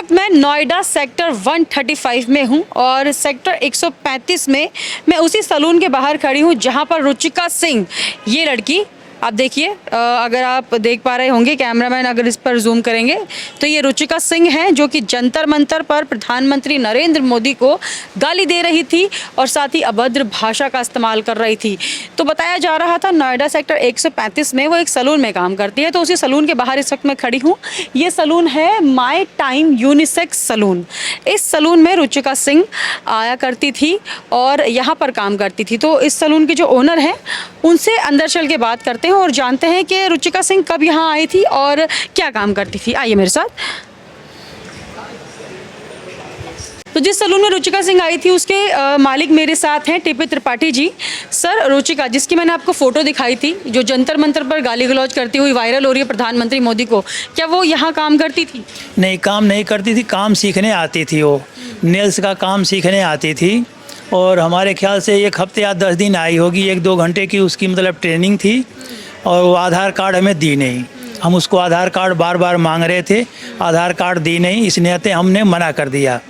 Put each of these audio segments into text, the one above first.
वक्त मैं नोएडा सेक्टर 135 में हूं और सेक्टर 135 में मैं उसी सलून के बाहर खड़ी हूं जहां पर रुचिका सिंह, ये लड़की, आप देखिए, अगर आप देख पा रहे होंगे, कैमरामैन अगर इस पर जूम करेंगे तो ये रुचिका सिंह हैं जो कि जंतर मंतर पर प्रधानमंत्री नरेंद्र मोदी को गाली दे रही थी और साथ ही अभद्र भाषा का इस्तेमाल कर रही थी। तो बताया जा रहा था नोएडा सेक्टर 135 में वो एक सलून में काम करती है, तो उसी सलून के बाहर इस वक्त मैं खड़ी हूँ। ये सलून है माई टाइम यूनिसेक्स सलून। इस सलून में रुचिका सिंह आया करती थी और यहाँ पर काम करती थी। तो इस सलून के जो ओनर हैं उनसे अंदर चल के बात करते हैं और जानते हैं कि रुचिका सिंह कब यहाँ आई थी और क्या काम करती थी। आइए मेरे साथ। तो जिस सलून में रुचिका सिंह आई थी उसके मालिक मेरे साथ हैं, टीपी त्रिपाठी जी। सर, रुचिका जिसकी मैंने आपको फ़ोटो दिखाई थी, जो जंतर मंतर पर गाली गलौज करती हुई वायरल हो रही है प्रधानमंत्री मोदी को, क्या वो यहाँ काम करती थी? नहीं, काम नहीं करती थी, काम सीखने आती थी। वो नेल्स का काम सीखने आती थी और हमारे ख्याल से 1 हफ्ते या 10 दिन आई होगी। 1-2 घंटे की उसकी मतलब ट्रेनिंग थी और वो आधार कार्ड हमें दी नहीं। हम उसको आधार कार्ड बार बार मांग रहे थे, आधार कार्ड दी नहीं, इस नियत हमने मना कर दिया।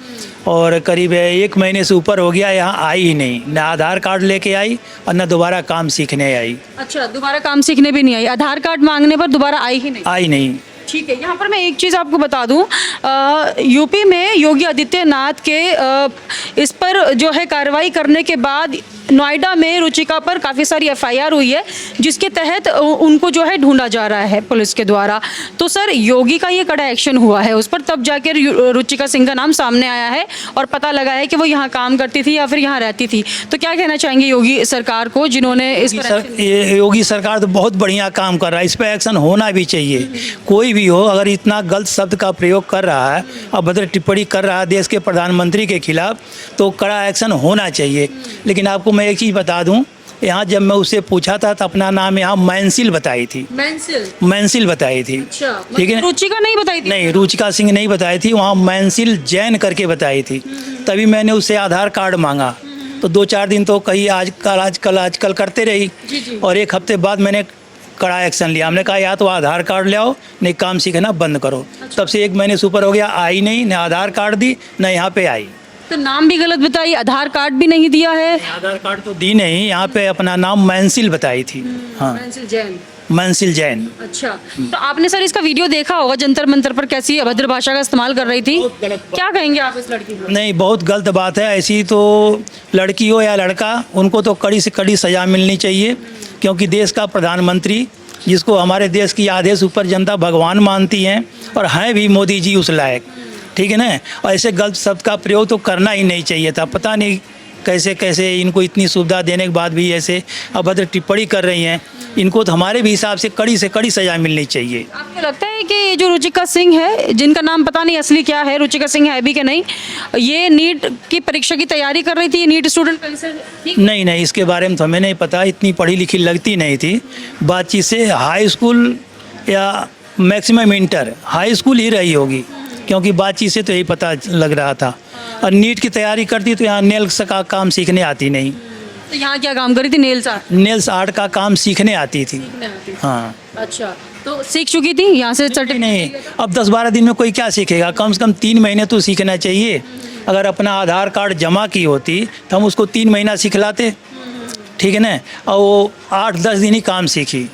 और करीब 1 महीने से ऊपर हो गया, यहाँ आई ही नहीं, न आधार कार्ड लेके आई और न दोबारा काम सीखने आई। अच्छा, दोबारा काम सीखने भी नहीं आई, आधार कार्ड मांगने पर दोबारा आई ही नहीं? आई नहीं। ठीक है, यहाँ पर मैं एक चीज़ आपको बता दूँ, यूपी में योगी आदित्यनाथ के इस पर जो है कार्रवाई करने के बाद नोएडा में रुचिका पर काफ़ी सारी एफआईआर हुई है, जिसके तहत उनको जो है ढूंढा जा रहा है पुलिस के द्वारा। तो सर, योगी का ये कड़ा एक्शन हुआ है उस पर, तब जाकर रुचिका सिंह का नाम सामने आया है और पता लगा है कि वो यहाँ काम करती थी या फिर यहाँ रहती थी। तो क्या कहना चाहेंगे योगी सरकार को, जिन्होंने इस पर योगी सरकार तो बहुत बढ़िया काम कर रहा है, इस पर एक्शन होना भी चाहिए। कोई भी हो, अगर इतना गलत शब्द का प्रयोग कर रहा है, अभद्र टिप्पणी कर रहा है देश के प्रधानमंत्री के खिलाफ, तो कड़ा एक्शन होना चाहिए। लेकिन आपको मैं एक चीज़ बता दूं, यहाँ जब मैं उससे पूछा था तो अपना नाम यहाँ मैंसिल बताई थी। मैंसिल बताई थी। अच्छा, ठीक है, रुचिका नहीं बताई थी? नहीं, रुचिका सिंह नहीं बताई थी, वहाँ मैंसिल जैन करके बताई थी। तभी मैंने उससे आधार कार्ड मांगा, तो 2-4 दिन तो कहीं आजकल करते रही और 1 हफ्ते बाद मैंने कड़ा एक्शन लिया। हमने कहा या तो आधार कार्ड ले आओ, नहीं काम सीखना बंद करो। तब से 1 महीने से ऊपर हो गया, आई नहीं, न आधार कार्ड दी, न यहाँ पे आई। तो नाम भी गलत बताई, आधार कार्ड भी नहीं दिया है? आधार कार्ड तो दी नहीं, यहाँ पे अपना नाम मैंसिल बताई थी। हाँ, मैंसिल जैन। अच्छा, तो आपने सर इसका वीडियो देखा होगा, जंतर मंतर पर कैसी अभद्र भाषा का इस्तेमाल कर रही थी। क्या कहेंगे आप इस लड़की को? नहीं, बहुत गलत बात है। ऐसी तो लड़की हो या लड़का, उनको तो कड़ी से कड़ी सज़ा मिलनी चाहिए, क्योंकि देश का प्रधानमंत्री, जिसको हमारे देश की आधे से ऊपर जनता भगवान मानती हैं और हैं भी मोदी जी उस लायक, ठीक है ना। और ऐसे गलत शब्द का प्रयोग तो करना ही नहीं चाहिए था। पता नहीं कैसे कैसे इनको इतनी सुविधा देने के बाद भी ऐसे अभद्र टिप्पणी कर रही हैं। इनको तो हमारे भी हिसाब से कड़ी सज़ा मिलनी चाहिए। आपको लगता है कि ये जो रुचिका सिंह है, जिनका नाम पता नहीं असली क्या है, रुचिका सिंह है भी कि नहीं, ये नीट की परीक्षा की तैयारी कर रही थी, ये नीट स्टूडेंट कहीं से थी? नहीं, इसके बारे में तो हमें नहीं पता, इतनी पढ़ी लिखी लगती नहीं थी। बातचीत से हाई स्कूल या मैक्सिमम इंटर, हाई स्कूल ही रही होगी, क्योंकि बातचीत से तो यही पता लग रहा था। और नीट की तैयारी करती तो यहाँ नेल्स का काम सीखने आती नहीं। तो यहाँ क्या काम करी थी? नेल्स आर्ट का काम सीखने आती थी। हाँ। अच्छा, तो सीख चुकी थी यहाँ से? नहीं, अब 10-12 दिन में कोई क्या सीखेगा, कम से कम 3 महीने तो सीखना चाहिए। अगर अपना आधार कार्ड जमा की होती तो हम उसको 3 महीना सिखलाते, ठीक है ना। और वो 8-10 दिन ही काम सीखी,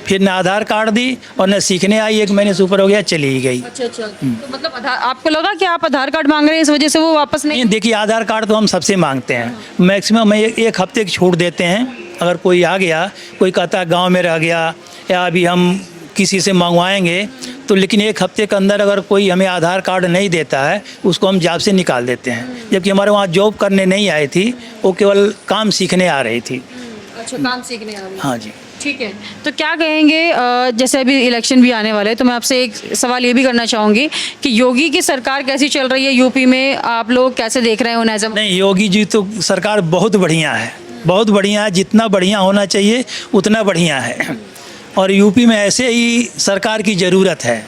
फिर न आधार कार्ड दी और न सीखने आई, 1 महीने से ऊपर हो गया, चली ही गई। अच्छा, तो मतलब आपको लगा कि आप आधार कार्ड मांग रहे हैं इस वजह से वो वापस नहीं? देखिए, आधार कार्ड तो हम सबसे मांगते हैं, मैक्सिमम 1 हफ्ते की छूट देते हैं। अगर कोई आ गया, कोई कहता है गाँव में रह गया या अभी हम किसी से मंगवाएंगे, तो लेकिन 1 हफ्ते के अंदर अगर कोई हमें आधार कार्ड नहीं देता है, उसको हम जॉब से निकाल देते हैं। जबकि हमारे वहाँ जॉब करने नहीं आई थी, वो केवल काम सीखने आ रही थी। अच्छा, काम सीखने आ रही? हाँ जी। ठीक है, तो क्या कहेंगे, जैसे अभी इलेक्शन भी आने वाले हैं, तो मैं आपसे एक सवाल ये भी करना चाहूँगी कि योगी की सरकार कैसी चल रही है यूपी में, आप लोग कैसे देख रहे हो? नहीं, योगी जी तो सरकार बहुत बढ़िया है, बहुत बढ़िया है। जितना बढ़िया होना चाहिए उतना बढ़िया है। और यूपी में ऐसे ही सरकार की ज़रूरत है,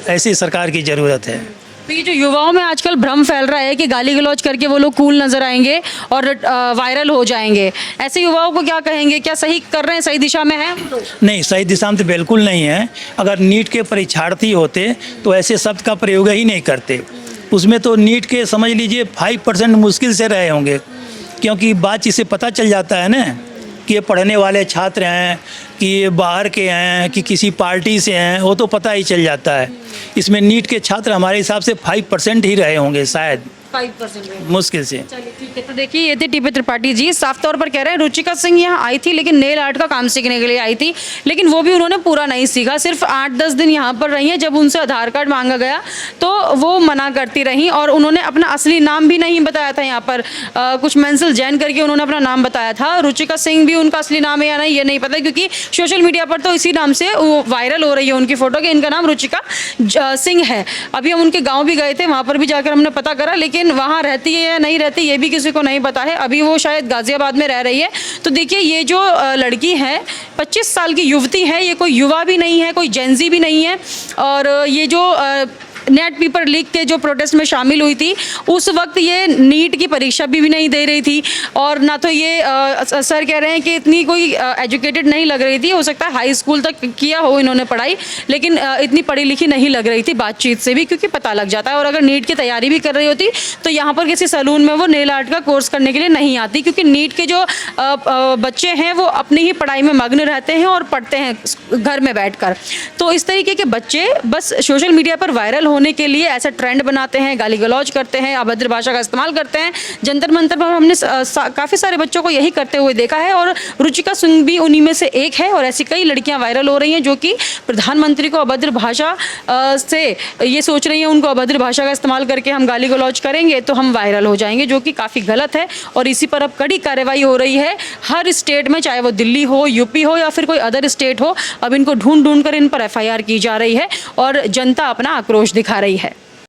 ऐसी सरकार की ज़रूरत है। तो ये जो युवाओं में आजकल भ्रम फैल रहा है कि गाली गलौज करके वो लोग कूल नजर आएंगे और वायरल हो जाएंगे, ऐसे युवाओं को क्या कहेंगे? क्या सही कर रहे हैं, सही दिशा में है? नहीं, सही दिशा में तो बिल्कुल नहीं है। अगर नीट के परीक्षार्थी होते तो ऐसे शब्द का प्रयोग ही नहीं करते। उसमें तो नीट के समझ लीजिए 5% मुश्किल से रहे होंगे, क्योंकि बातचीत से पता चल जाता है ना कि ये पढ़ने वाले छात्र हैं कि ये बाहर के हैं कि किसी पार्टी से हैं, वो तो पता ही चल जाता है। इसमें नीट के छात्र हमारे हिसाब से 5% ही रहे होंगे शायद, 5% मुश्किल से। चलिए ठीक है। तो देखिए ये थे टीपी त्रिपाठी जी, साफ तौर पर कह रहे हैं रुचिका सिंह यहाँ आई थी लेकिन नेल आर्ट का काम सीखने के लिए आई थी, लेकिन वो भी उन्होंने पूरा नहीं सीखा, सिर्फ 8-10 दिन यहाँ पर रही हैं। जब उनसे आधार कार्ड मांगा गया तो वो मना करती रहीं और उन्होंने अपना असली नाम भी नहीं बताया था। यहाँ पर कुछ मेंसल जैन करके उन्होंने अपना नाम बताया था। रुचिका सिंह भी उनका असली नाम है या नहीं ये नहीं पता, क्योंकि सोशल मीडिया पर तो इसी नाम से वायरल हो रही है उनकी फ़ोटो कि इनका नाम रुचिका सिंह है। अभी हम उनके गाँव भी गए थे, वहाँ पर भी जाकर हमने पता करा, लेकिन वहाँ रहती है या नहीं रहती ये भी किसी को नहीं पता है। अभी वो शायद गाजियाबाद में रह रही है। तो देखिए ये जो लड़की है 25 साल की युवती है, ये कोई युवा भी नहीं है, कोई जेंजी भी नहीं है। और ये जो नेट पेपर लीक के जो प्रोटेस्ट में शामिल हुई थी उस वक्त ये नीट की परीक्षा भी नहीं दे रही थी, और ना तो ये सर कह रहे हैं कि इतनी कोई एजुकेटेड नहीं लग रही थी। हो सकता है हाई स्कूल तक किया हो इन्होंने पढ़ाई, लेकिन इतनी पढ़ी लिखी नहीं लग रही थी बातचीत से भी, क्योंकि पता लग जाता है। और अगर नीट की तैयारी भी कर रही होती तो यहाँ पर किसी सैलून में वो नेल आर्ट का कोर्स करने के लिए नहीं आती, क्योंकि नीट के जो बच्चे हैं वो अपनी ही पढ़ाई में मग्न रहते हैं और पढ़ते हैं घर में बैठकर। तो इस तरीके के बच्चे बस सोशल मीडिया पर वायरल होने के लिए ऐसा ट्रेंड बनाते हैं, गाली गलौज करते हैं, अभद्र भाषा का इस्तेमाल करते हैं। जंतर मंतर पर हमने काफ़ी सारे बच्चों को यही करते हुए देखा है, और रुचिका सिंह भी उन्हीं में से एक है। और ऐसी कई लड़कियां वायरल हो रही हैं जो कि प्रधानमंत्री को अभद्र भाषा से ये सोच रही हैं उनको अभद्र भाषा का इस्तेमाल करके हम गाली गलौज करेंगे तो हम वायरल हो जाएंगे, जो कि काफ़ी गलत है। और इसी पर अब कड़ी कार्रवाई हो रही है हर स्टेट में, चाहे वो दिल्ली हो, यूपी हो या फिर कोई अदर स्टेट हो। अब इनको ढूंढ कर इन पर FIR की जा रही है और जनता अपना आक्रोश दिखा रही है।